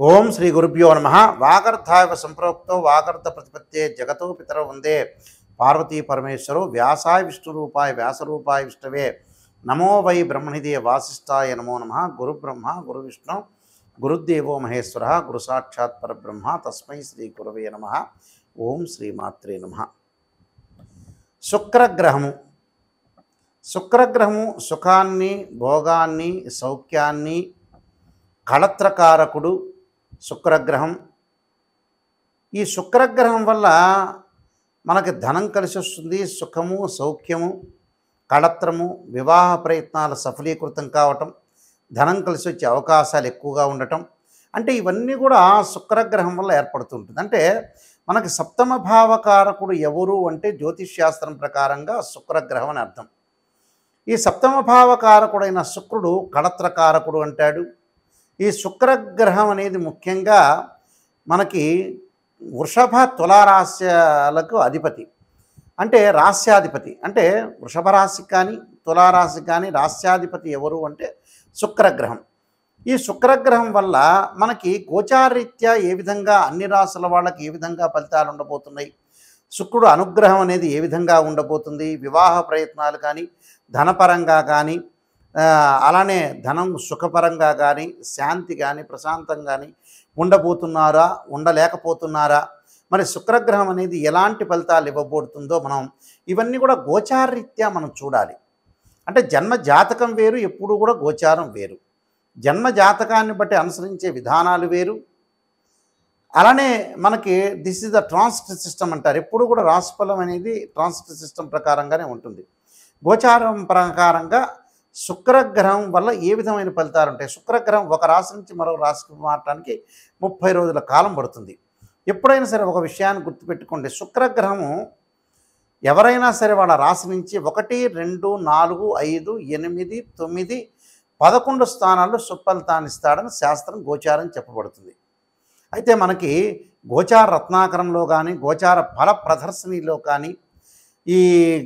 ఓం శ్రీ గురుభ్యో నమ. వాగర్ధాయ సంప్రోక్తో వాగర్ధ ప్రతిపత్తే జగతో పితరౌ వందే పార్వతీ పరమేశ్వరో వ్యాసాయ విష్ణురూపాయ వ్యాసరూపాయ విష్ణవే నమో వై బ్రహ్మణిదే వాసిష్ఠాయ నమో నమ. గురు బ్రహ్మ గురు విష్ణు గురుదేవో మహేశ్వర గురు సాక్షాత్ పరబ్రహ్మ తస్మై శ్రీ గురవే నమ. ఓం శ్రీమాత్రే నమ. శుక్రగ్రహము సుఖాన్ని భోగాన్ని సౌఖ్యాన్ని కళత్రకారకుడు శుక్రగ్రహం. ఈ శుక్రగ్రహం వల్ల మనకి ధనం కలిసి వస్తుంది, సుఖము సౌఖ్యము కళత్రము వివాహ ప్రయత్నాలు సఫలీకృతం కావటం, ధనం కలిసి వచ్చే అవకాశాలు ఎక్కువగా ఉండటం, అంటే ఇవన్నీ కూడా శుక్రగ్రహం వల్ల ఏర్పడుతుంటుంది. అంటే మనకి సప్తమ భావకారకుడు ఎవరు అంటే జ్యోతిష్శాస్త్రం ప్రకారంగా శుక్రగ్రహం అని అర్థం. ఈ సప్తమ భావకారకుడైన శుక్రుడు కళత్రకారకుడు అంటాడు. ఈ శుక్రగ్రహం అనేది ముఖ్యంగా మనకి వృషభ తులారాశ్యాలకు అధిపతి, అంటే రాస్యాధిపతి. అంటే వృషభ రాశి కానీ తులారాశి కానీ రాస్యాధిపతి ఎవరు అంటే శుక్రగ్రహం. ఈ శుక్రగ్రహం వల్ల మనకి గోచారరీత్యా ఏ విధంగా అన్ని రాశుల వాళ్ళకి ఏ విధంగా ఫలితాలు ఉండబోతున్నాయి, శుక్రుడు అనుగ్రహం అనేది ఏ విధంగా ఉండబోతుంది, వివాహ ప్రయత్నాలు కానీ ధనపరంగా కానీ అలానే ధనం సుఖపరంగా కానీ శాంతి కానీ ప్రశాంతం కానీ ఉండబోతున్నారా ఉండలేకపోతున్నారా, మరి శుక్రగ్రహం అనేది ఎలాంటి ఫలితాలు ఇవ్వబోతుందో మనం ఇవన్నీ కూడా గోచారరీత్యా మనం చూడాలి. అంటే జన్మ జాతకం వేరు, ఎప్పుడు కూడా గోచారం వేరు. జన్మ జాతకాన్ని బట్టి అనుసరించే విధానాలు వేరు. అలానే మనకి this is the transit system అంటారు. ఎప్పుడు కూడా రాశిఫలం అనేది ట్రాన్సిట్ సిస్టమ్ ప్రకారంగానే ఉంటుంది. గోచారం ప్రకారంగా శుక్రగ్రహం వల్ల ఏ విధమైన ఫలితాలు ఉంటాయి. శుక్రగ్రహం ఒక రాశి నుంచి మరొక రాశికి మారటానికి 30 రోజుల కాలం పడుతుంది. ఎప్పుడైనా సరే ఒక విషయాన్ని గుర్తుపెట్టుకోండి, శుక్రగ్రహము ఎవరైనా సరే వాళ్ళ రాశి నుంచి 1, 2, 4, 5, 8, 9, 11 స్థానాల్లో సుఫలితాన్ని ఇస్తాడని శాస్త్రం గోచారం చెప్పబడుతుంది. అయితే మనకి గోచార రత్నాకరంలో కానీ గోచార ఫల ప్రదర్శనలో కానీ ఈ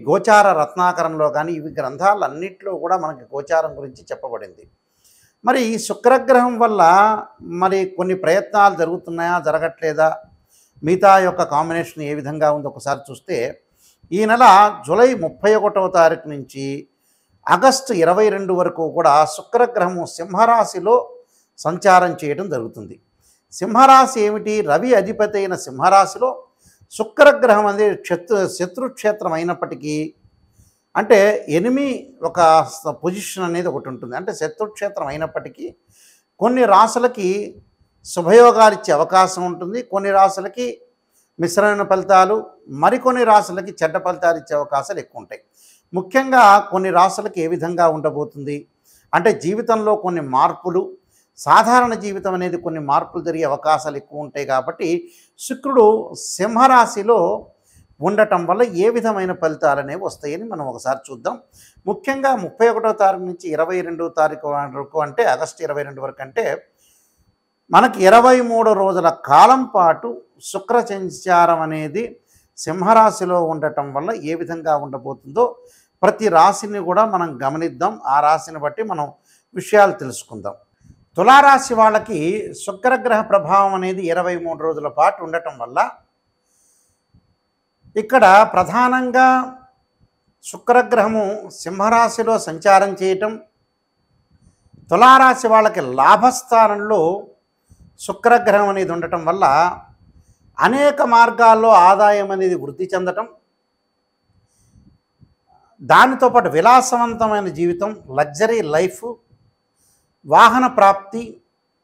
గోచార రత్నాకరంలో కానీ ఇవి గ్రంథాలన్నింటిలో కూడా మనకి గోచారం గురించి చెప్పబడింది. మరి ఈ శుక్రగ్రహం వల్ల మరి కొన్ని ప్రయత్నాలు జరుగుతున్నాయా జరగట్లేదా, మిగతా యొక్క కాంబినేషన్ ఏ విధంగా ఉందో ఒకసారి చూస్తే, ఈ నెల జూలై 31వ తారీఖు నుంచి ఆగస్టు 22 వరకు కూడా శుక్రగ్రహము సింహరాశిలో సంచారం చేయడం జరుగుతుంది. సింహరాశి ఏమిటి? రవి అధిపతి అయిన సింహరాశిలో శుక్రగ్రహం అనేది శత్రుక్షేత్రం అయినప్పటికీ, అంటే ఎనిమి ఒక పొజిషన్ అనేది ఒకటి ఉంటుంది. అంటే శత్రుక్షేత్రం అయినప్పటికీ కొన్ని రాశులకి శుభయోగాలు ఇచ్చే అవకాశం ఉంటుంది, కొన్ని రాశులకి మిశ్రమైన ఫలితాలు, మరికొన్ని రాశులకి చెడ్డ ఫలితాలు ఇచ్చే అవకాశాలు ఎక్కువ ఉంటాయి. ముఖ్యంగా కొన్ని రాశులకి ఏ విధంగా ఉండబోతుంది అంటే జీవితంలో కొన్ని మార్పులు, సాధారణ జీవితం అనేది కొన్ని మార్పులు జరిగే అవకాశాలు ఎక్కువ ఉంటాయి. కాబట్టి శుక్రుడు సింహరాశిలో ఉండటం వల్ల ఏ విధమైన ఫలితాలు అనేవి వస్తాయని మనం ఒకసారి చూద్దాం. ముఖ్యంగా 31వ తారీఖు నుంచి 22వ తారీఖు వరకు, అంటే ఆగస్టు 22 వరకు, అంటే మనకి 23 రోజుల కాలం పాటు శుక్ర సంచారం అనేది సింహరాశిలో ఉండటం వల్ల ఏ విధంగా ఉండబోతుందో ప్రతి రాశిని కూడా మనం గమనిద్దాం. ఆ రాశిని బట్టి మనం విషయాలు తెలుసుకుందాం. తులారాశి వాళ్ళకి శుక్రగ్రహ ప్రభావం అనేది 23 రోజుల పాటు ఉండటం వల్ల ఇక్కడ ప్రధానంగా శుక్రగ్రహము సింహరాశిలో సంచారం చేయటం, తులారాశి వాళ్ళకి లాభస్థానంలో శుక్రగ్రహం అనేది ఉండటం వల్ల అనేక మార్గాల్లో ఆదాయం అనేది వృద్ధి చెందటం, దానితో పాటు విలాసవంతమైన జీవితం, లగ్జరీ లైఫ్, వాహన ప్రాప్తి,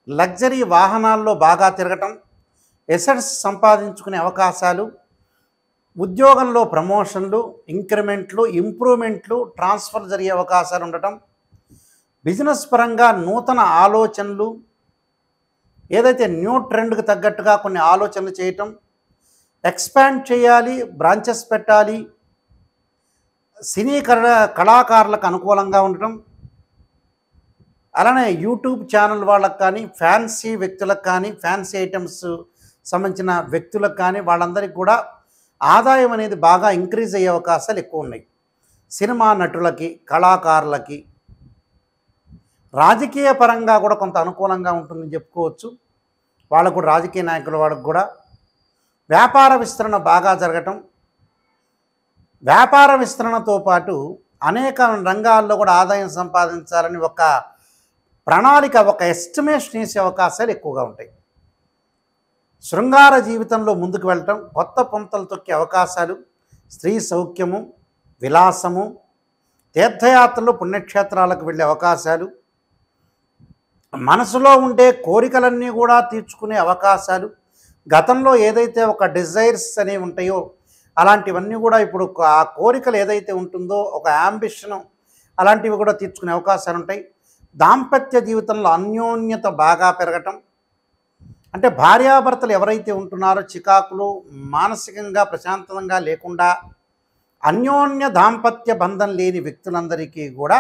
లగ్జరీ వాహనాల్లో బాగా తిరగటం, ఎసెట్స్ సంపాదించుకునే అవకాశాలు, ఉద్యోగంలో ప్రమోషన్లు, ఇంక్రిమెంట్లు, ఇంప్రూవ్మెంట్లు, ట్రాన్స్ఫర్ జరిగే అవకాశాలు ఉండటం, బిజినెస్ పరంగా నూతన ఆలోచనలు, ఏదైతే న్యూ ట్రెండ్కి తగ్గట్టుగా కొన్ని ఆలోచనలు చేయటం, ఎక్స్పాండ్ చేయాలి, బ్రాంచెస్ పెట్టాలి, సినీ కళాకారులకు అనుకూలంగా ఉండటం, అలానే యూట్యూబ్ ఛానల్ వాళ్ళకు కానీ ఫ్యాన్సీ వ్యక్తులకు కానీ ఫ్యాన్సీ ఐటమ్స్ సంబంధించిన వ్యక్తులకు కానీ వాళ్ళందరికీ కూడా ఆదాయం అనేది బాగా ఇంక్రీజ్ అయ్యే అవకాశాలు ఎక్కువ ఉన్నాయి. సినిమా నటులకి, కళాకారులకి, రాజకీయ పరంగా కూడా కొంత అనుకూలంగా ఉంటుందని చెప్పుకోవచ్చు. వాళ్ళకు కూడా, రాజకీయ నాయకుల వాళ్ళకు కూడా వ్యాపార విస్తరణ బాగా జరగటం, వ్యాపార విస్తరణతో పాటు అనేక రంగాల్లో కూడా ఆదాయం సంపాదించాలని ఒక ప్రణాళిక, ఒక ఎస్టిమేషన్ వేసే అవకాశాలు ఎక్కువగా ఉంటాయి. శృంగార జీవితంలో ముందుకు వెళ్ళటం, కొత్త పుంతలు తొక్కే అవకాశాలు, స్త్రీ సౌఖ్యము, విలాసము, తీర్థయాత్రలు, పుణ్యక్షేత్రాలకు వెళ్ళే అవకాశాలు, మనసులో ఉండే కోరికలన్నీ కూడా తీర్చుకునే అవకాశాలు, గతంలో ఏదైతే ఒక డిజైర్స్ అనేవి ఉంటాయో అలాంటివన్నీ కూడా ఇప్పుడు ఆ కోరికలు ఏదైతే ఉంటుందో ఒక యాంబిషను అలాంటివి కూడా తీర్చుకునే అవకాశాలు ఉంటాయి. దాంపత్య జీవితంలో అన్యోన్యత బాగా పెరగటం, అంటే భార్యాభర్తలు ఎవరైతే ఉంటున్నారో చికాకులు, మానసికంగా ప్రశాంతంగా లేకుండా అన్యోన్య దాంపత్య బంధం లేని వ్యక్తులందరికీ కూడా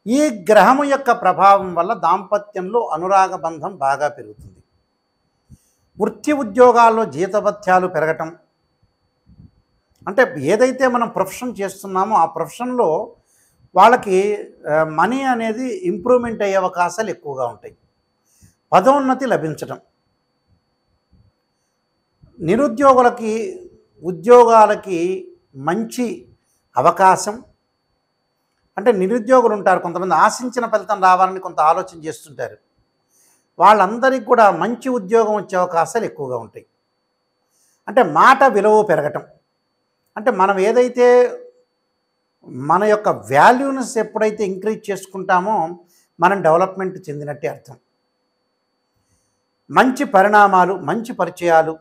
ఈ గ్రహము యొక్క ప్రభావం వల్ల దాంపత్యంలో అనురాగ బంధం బాగా పెరుగుతుంది. వృత్తి ఉద్యోగాల్లో జీతభత్యాలు పెరగటం, అంటే ఏదైతే మనం ప్రొఫెషన్ చేస్తున్నామో ఆ ప్రొఫెషన్లో వాళ్ళకి మనీ అనేది ఇంప్రూవ్మెంట్ అయ్యే అవకాశాలు ఎక్కువగా ఉంటాయి. పదోన్నతి లభించటం, నిరుద్యోగులకి ఉద్యోగాలకి మంచి అవకాశం. అంటే నిరుద్యోగులు ఉంటారు, కొంతమంది ఆశించిన ఫలితం రావాలని కొంత ఆలోచన చేస్తుంటారు, వాళ్ళందరికీ కూడా మంచి ఉద్యోగం వచ్చే అవకాశాలు ఎక్కువగా ఉంటాయి. అంటే మాట విలువ పెరగటం, అంటే మనం ఏదైతే మన యొక్క వాల్యూనెస్ ఎప్పుడైతే ఇంక్రీజ్ చేసుకుంటామో మనం డెవలప్మెంట్ చెందినట్టే అర్థం. మంచి పరిణామాలు, మంచి పరిచయాలు,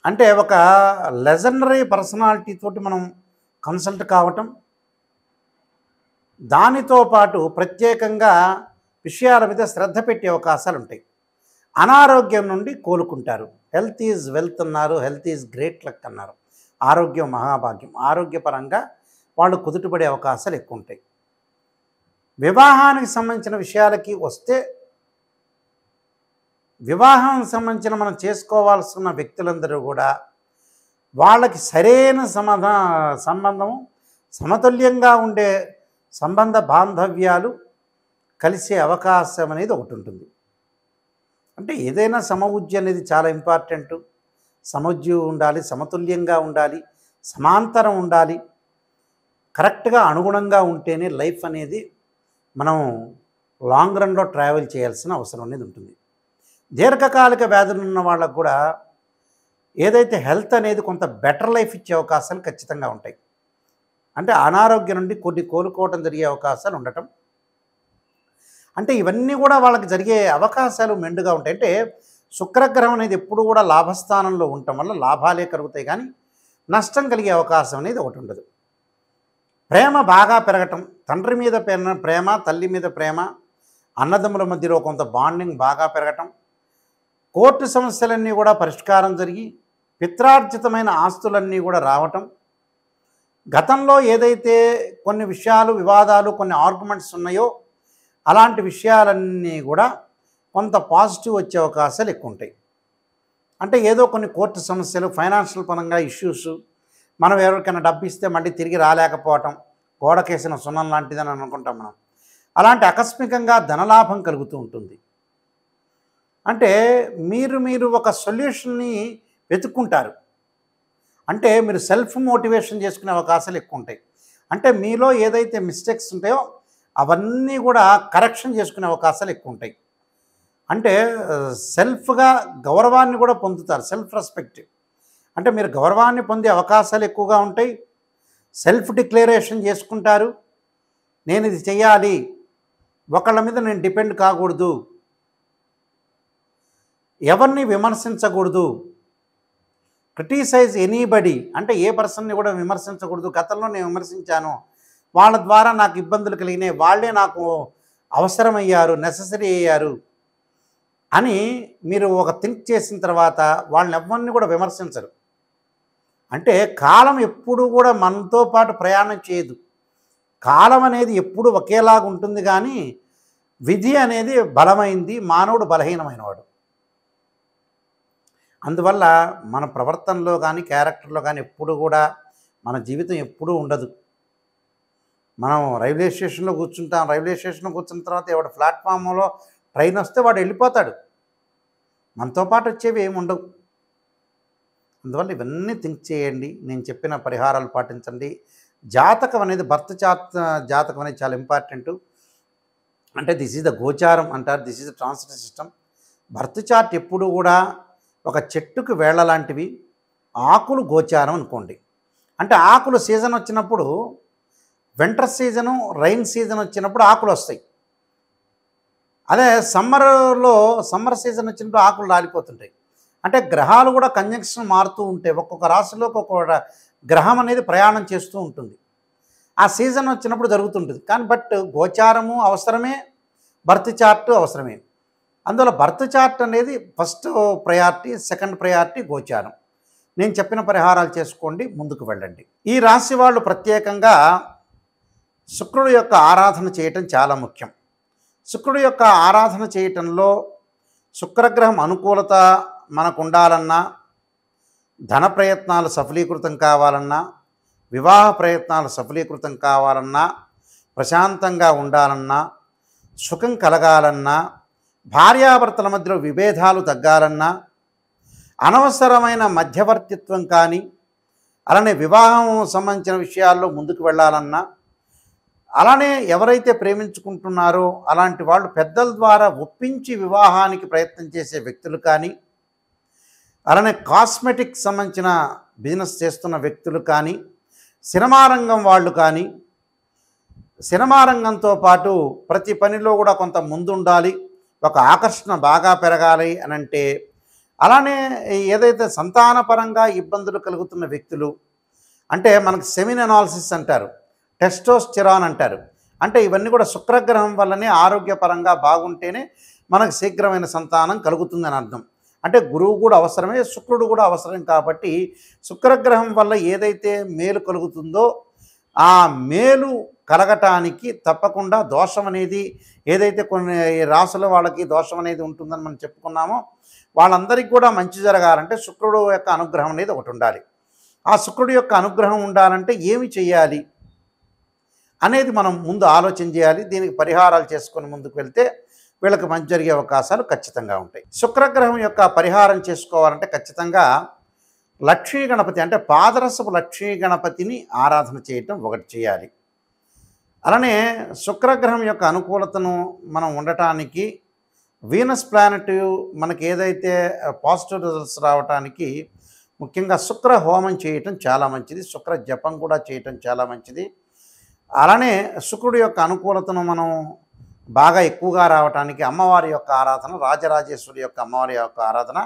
అంటే ఒక లెజెండరీ పర్సనాలిటీ తోటి మనం కన్సల్ట్ కావటం, దానితో పాటు ప్రత్యేకంగా విషయాల మీద శ్రద్ధ పెట్టే అవకాశాలు ఉంటాయి. అనారోగ్యం నుండి కోలుకుంటారు. హెల్త్ ఈజ్ వెల్త్ అన్నారు, హెల్త్ ఈజ్ గ్రేట్ లక్ అన్నారు. ఆరోగ్యం మహాభాగ్యం. ఆరోగ్యపరంగా వాళ్ళు కుదుటపడే అవకాశాలు ఎక్కువ ఉంటాయి. వివాహానికి సంబంధించిన విషయాలకి వస్తే, వివాహానికి సంబంధించిన మనం చేసుకోవాల్సిన వ్యక్తులందరూ కూడా వాళ్ళకి సరైన సంబంధం, సమతుల్యంగా ఉండే సంబంధ బాంధవ్యాలు కలిసే అవకాశం అనేది ఒకటి ఉంటుంది. అంటే ఏదైనా సమవుజ్జి అనేది చాలా ఇంపార్టెంటు. సమవుజ్జి ఉండాలి, సమతుల్యంగా ఉండాలి, సమాంతరం ఉండాలి, కరెక్ట్గా అనుగుణంగా ఉంటేనే లైఫ్ అనేది మనం లాంగ్ రన్లో ట్రావెల్ చేయాల్సిన అవసరం అనేది ఉంటుంది. దీర్ఘకాలిక వ్యాధులు ఉన్న వాళ్ళకు కూడా ఏదైతే హెల్త్ అనేది కొంత బెటర్ లైఫ్ ఇచ్చే అవకాశాలు ఖచ్చితంగా ఉంటాయి. అంటే అనారోగ్యం నుండి కొన్ని కోలుకోవడం జరిగే అవకాశాలు ఉండటం, అంటే ఇవన్నీ కూడా వాళ్ళకి జరిగే అవకాశాలు మెండుగా ఉంటాయి. అంటే శుక్రగ్రహం అనేది ఎప్పుడు కూడా లాభస్థానంలో ఉండటం వల్ల లాభాలే కలుగుతాయి, కానీ నష్టం కలిగే అవకాశం అనేది ఒకటి ఉండదు. ప్రేమ బాగా పెరగటం, తండ్రి మీద ప్రేమ, తల్లి మీద ప్రేమ, అన్నదమ్ముల మధ్యలో కొంత బాండింగ్ బాగా పెరగటం, కోర్టు సమస్యలన్నీ కూడా పరిష్కారం జరిగి పిత్రార్జితమైన ఆస్తులన్నీ కూడా రావటం, గతంలో ఏదైతే కొన్ని విషయాలు, వివాదాలు, కొన్ని ఆర్గ్యుమెంట్స్ ఉన్నాయో అలాంటి విషయాలన్నీ కూడా కొంత పాజిటివ్ వచ్చే అవకాశాలు ఎక్కువ ఉంటాయి. అంటే ఏదో కొన్ని కోర్టు సమస్యలు, ఫైనాన్షియల్ పరంగా ఇష్యూస్, మనం ఎవరికైనా డబ్బు ఇస్తే మళ్ళీ తిరిగి రాలేకపోవటం, గోడకేసిన సున్నం లాంటిదని అనుకుంటాం మనం. అలాంటి ఆకస్మికంగా ధనలాభం కలుగుతూ ఉంటుంది. అంటే మీరు ఒక సొల్యూషన్ని వెతుక్కుంటారు. అంటే మీరు సెల్ఫ్ మోటివేషన్ చేసుకునే అవకాశాలు ఎక్కువ ఉంటాయి. అంటే మీలో ఏదైతే మిస్టేక్స్ ఉంటాయో అవన్నీ కూడా కరెక్షన్ చేసుకునే అవకాశాలు ఎక్కువ ఉంటాయి. అంటే సెల్ఫ్గా గౌరవాన్ని కూడా పొందుతారు, సెల్ఫ్ రెస్పెక్ట్. అంటే మీరు గౌరవాన్ని పొందే అవకాశాలు ఎక్కువగా ఉంటాయి. సెల్ఫ్ డిక్లరేషన్ చేసుకుంటారు, నేను ఇది చెయ్యాలి, ఒకళ్ళ మీద నేను డిపెండ్ కాకూడదు, ఎవరిని విమర్శించకూడదు, క్రిటిసైజ్ ఎనీబడి, అంటే ఏ పర్సన్ని కూడా విమర్శించకూడదు. గతంలో నేను విమర్శించాను, వాళ్ళ ద్వారా నాకు ఇబ్బందులు కలిగినాయి, వాళ్ళే నాకు అవసరమయ్యారు, నెససరీ అయ్యారు అని మీరు ఒక థింక్ చేసిన తర్వాత వాళ్ళని ఎవరిని కూడా విమర్శించరు. అంటే కాలం ఎప్పుడు కూడా మనతో పాటు ప్రయాణం చేయదు. కాలం అనేది ఎప్పుడు ఒకేలాగా ఉంటుంది, కానీ విధి అనేది బలమైంది, మానవుడు బలహీనమైనవాడు. అందువల్ల మన ప్రవర్తనలో కానీ, క్యారెక్టర్లో కానీ ఎప్పుడు కూడా మన జీవితం ఎప్పుడూ ఉండదు. మనం రైల్వే స్టేషన్లో కూర్చుంటాం, రైల్వే స్టేషన్లో కూర్చున్న తర్వాత ఎవడు ప్లాట్ఫామ్లో ట్రైన్ వస్తే వాడు వెళ్ళిపోతాడు. మనతో పాటు వచ్చేవి ఏమి ఉండవు. అందువల్ల ఇవన్నీ థింక్ చేయండి. నేను చెప్పిన పరిహారాలు పాటించండి. జాతకం అనేది బర్త్ చార్ట్ జాతకం అనేది చాలా ఇంపార్టెంటు. అంటే దిస్ ఈజ్ ద గోచారం అంటారు. This is the transit system. Birth chart ఎప్పుడు కూడా ఒక చెట్టుకు వేళ్ళ లాంటివి. ఆకులు గోచారం అనుకోండి. అంటే ఆకులు సీజన్ వచ్చినప్పుడు, వింటర్ సీజను, రైన్ సీజన్ వచ్చినప్పుడు ఆకులు వస్తాయి. అదే సమ్మర్ సీజన్ వచ్చినప్పుడు ఆకులు రాలిపోతుంటాయి. అంటే గ్రహాలు కూడా కంజంక్షన్ మారుతూ ఉంటాయి. ఒక్కొక్క రాశిలోకి ఒక్కొక్క గ్రహం అనేది ప్రయాణం చేస్తూ ఉంటుంది. ఆ సీజన్ వచ్చినప్పుడు జరుగుతుంటుంది. కానీ గోచారము అవసరమే, బర్త్ చార్ట్ అవసరమే. అందువల్ల బర్త్ చార్ట్ అనేది ఫస్ట్ ప్రయారిటీ, సెకండ్ ప్రయారిటీ గోచారం. నేను చెప్పిన పరిహారాలు చేసుకోండి, ముందుకు వెళ్ళండి. ఈ రాశి వాళ్ళు ప్రత్యేకంగా శుక్రుడు యొక్క ఆరాధన చేయటం చాలా ముఖ్యం. శుక్రుడు యొక్క ఆరాధన చేయటంలో శుక్రగ్రహం అనుకూలత మనకు ఉండాలన్నా, ధన ప్రయత్నాలు సఫలీకృతం కావాలన్నా, వివాహ ప్రయత్నాలు సఫలీకృతం కావాలన్నా, ప్రశాంతంగా ఉండాలన్నా, సుఖం కలగాలన్నా, భార్యాభర్తల మధ్యలో విభేదాలు తగ్గాలన్నా, అనవసరమైన మధ్యవర్తిత్వం కానీ, అలానే వివాహం సంబంధించిన విషయాల్లో ముందుకు వెళ్ళాలన్నా, అలానే ఎవరైతే ప్రేమించుకుంటున్నారో అలాంటి వాళ్ళు పెద్దల ద్వారా ఒప్పించి వివాహానికి ప్రయత్నం చేసే వ్యక్తులు కానీ, అలానే కాస్మెటిక్ సంబంధించిన బిజినెస్ చేస్తున్న వ్యక్తులు కానీ, సినిమా రంగం వాళ్ళు కానీ, సినిమా రంగంతో పాటు ప్రతి పనిలో కూడా కొంత ముందుండాలి, ఒక ఆకర్షణ బాగా పెరగాలి అని అంటే, అలానే ఏదైతే సంతానపరంగా ఇబ్బందులు కలుగుతున్న వ్యక్తులు, అంటే మనకు సెమిన్ అనాలిసిస్ అంటారు, టెస్టోస్టెరాన్ అంటారు. అంటే ఇవన్నీ కూడా శుక్రగ్రహం వల్లనే ఆరోగ్యపరంగా బాగుంటేనే మనకు శీఘ్రమైన సంతానం కలుగుతుందని అర్థం. అంటే గురువు కూడా అవసరమే, శుక్రుడు కూడా అవసరం. కాబట్టి శుక్రగ్రహం వల్ల ఏదైతే మేలు కలుగుతుందో ఆ మేలు కలగటానికి తప్పకుండా దోషం అనేది, ఏదైతే కొన్ని రాసుల వాళ్ళకి దోషం అనేది ఉంటుందని మనం చెప్పుకున్నామో వాళ్ళందరికీ కూడా మంచి జరగాలంటే శుక్రుడు యొక్క అనుగ్రహం అనేది ఒకటి ఉండాలి. ఆ శుక్రుడు యొక్క అనుగ్రహం ఉండాలంటే ఏమి చేయాలి అనేది మనం ముందు ఆలోచన చేయాలి. దీనికి పరిహారాలు చేసుకొని ముందుకు వెళ్తే వీళ్ళకి మంచి జరిగే అవకాశాలు ఖచ్చితంగా ఉంటాయి. శుక్రగ్రహం యొక్క పరిహారం చేసుకోవాలంటే ఖచ్చితంగా లక్ష్మీ గణపతి, అంటే పాదరసపు లక్ష్మీ గణపతిని ఆరాధన చేయటం ఒకటి చేయాలి. అలానే శుక్రగ్రహం యొక్క అనుకూలతను మనం ఉండటానికి, వీనస్ ప్లానెట్ మనకి ఏదైతే పాజిటివ్ రిజల్ట్స్ రావడానికి ముఖ్యంగా శుక్ర హోమం చేయటం చాలా మంచిది, శుక్ర జపం కూడా చేయటం చాలా మంచిది. అలానే శుక్రుడి యొక్క అనుకూలతను మనం బాగా ఎక్కువగా రావటానికి అమ్మవారి యొక్క ఆరాధన, రాజరాజేశ్వరి యొక్క అమ్మవారి యొక్క ఆరాధన,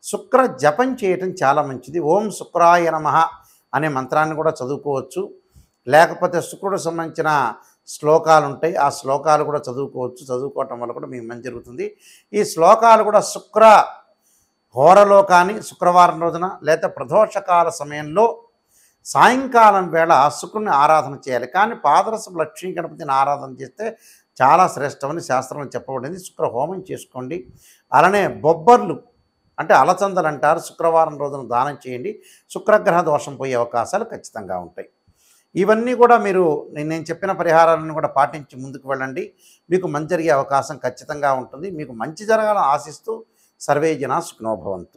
శుక్ర జపం చేయటం చాలా మంచిది. ఓం శుక్రాయ నమః అనే మంత్రాన్ని కూడా చదువుకోవచ్చు. లేకపోతే శుక్రుడు సంబంధించిన శ్లోకాలు ఉంటాయి, ఆ శ్లోకాలు కూడా చదువుకోవచ్చు. చదువుకోవటం వల్ల కూడా మీకు మంచి జరుగుతుంది. ఈ శ్లోకాలు కూడా శుక్ర హోరలో కానీ, శుక్రవారం రోజున లేదా ప్రదోషకాల సమయంలో సాయంకాలం వేళ శుక్రుని ఆరాధన చేయాలి. కానీ పాదరసపు లక్ష్మీ గణపతిని ఆరాధన చేస్తే చాలా శ్రేష్టమని శాస్త్రంలో చెప్పబడింది. శుక్ర హోమం చేసుకోండి. అలానే బొబ్బర్లు అంటే అలచందలు అంటారు, శుక్రవారం రోజున దానం చేయండి. శుక్రగ్రహ దోషం పోయే అవకాశాలు ఖచ్చితంగా ఉంటాయి. ఇవన్నీ కూడా మీరు నేను చెప్పిన పరిహారాలను కూడా పాటించి ముందుకు వెళ్ళండి. మీకు మంచి జరిగే అవకాశం ఖచ్చితంగా ఉంటుంది. మీకు మంచి జరగాలని ఆశిస్తూ సర్వే జనా సుఖినో భవంతు.